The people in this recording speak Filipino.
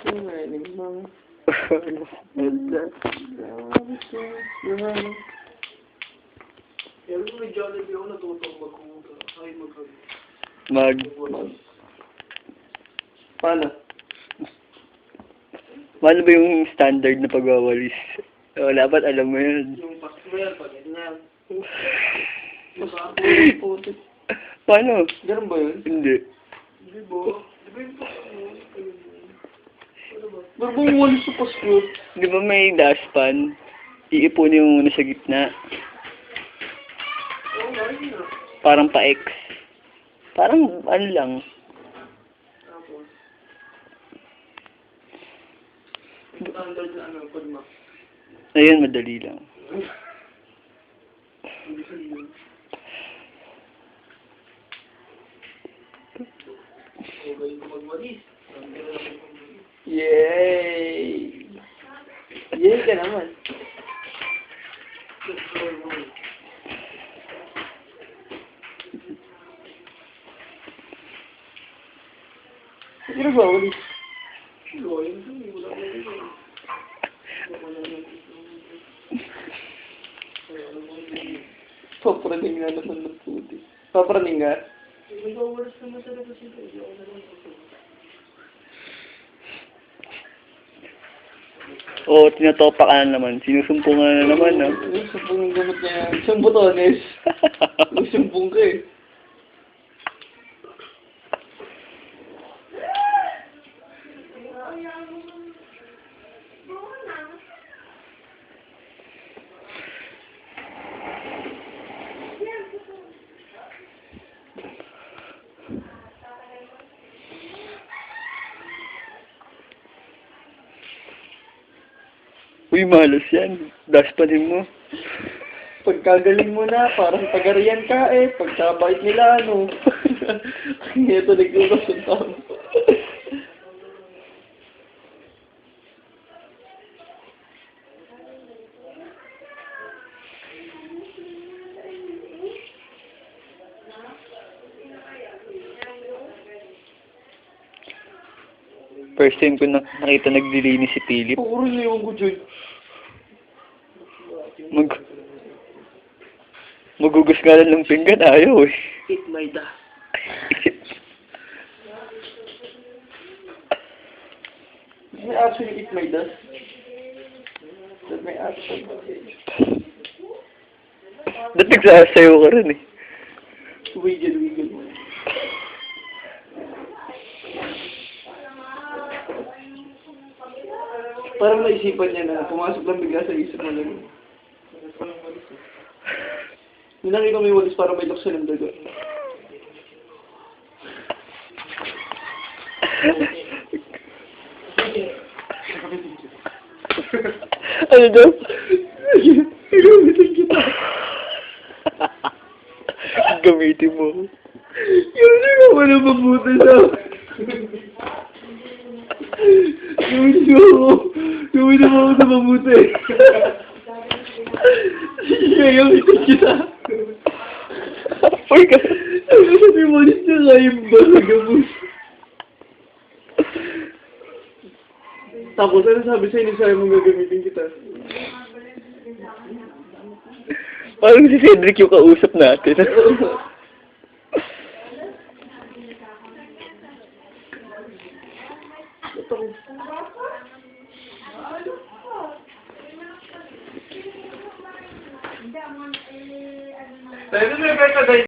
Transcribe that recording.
Pero may Jollibee ako natutong maghuga. Ay, maghuga. Paano? Paano ba yung standard na pagwawalis? Wala ba't alam mo yun? Yung pasto yan, pag ganyan. Diba? Puti. Paano? Ganun ba yun? Hindi. Di ba? Di ba yung pasto mo? Ano ba? Ba't ba yung walis sa Pasko? Di ba may dustpan? Iipon yung nasa gitna. Oo nga, yun na. Parang pa-X. Parang ano lang. Tapos, yung standard na ano, pagma. Ayun, madali lang. Hindi sa yun. Okay ko magwalis. Ang gano'n ako magwalis. Yay! Yay ka naman. Sino ba ulit? Papraning nga naman ng puti. Papraning nga? Nag-awalas naman talaga sila. Hindi ako naman susunod. Oo, tinatopa ka na naman. Sinusumpungan na naman, no? Sumpong yung gamot niya. Isang botones. Magsumpong ka eh. Uy, malas yan. Dustpanin mo. Pagkagaling mo na, parang tagariyan ka eh. Pagkabait nila, ano. Ito, naglulos yung tao. First time ko nakita naglilinis si Philip. Puro liwan ko dyan. Magugas nga lang ng pinggan, ayaw eh. Eat my dust. May actually eat my dust. That may actually. Ba't nagsasayaw ka rin eh? Wiggle. Parang naisipan niya na pumasok lang bigla sa isip mo lang. Yung nakita mo yung walis parang may laksa ng daga. Ano daw? Gamitin kita. Gamitin mo. Gamitin mo pa na mabuti sa... Gamitin mo ako sa mabuti. Sige, gamitin kita. Uy, ka. Sabi mo ulit na kayong bagamos. Tapos ano sabi sa'yo, sabi mo gagamitin kita. Parang si Cedric yung kausap natin. Tayo na may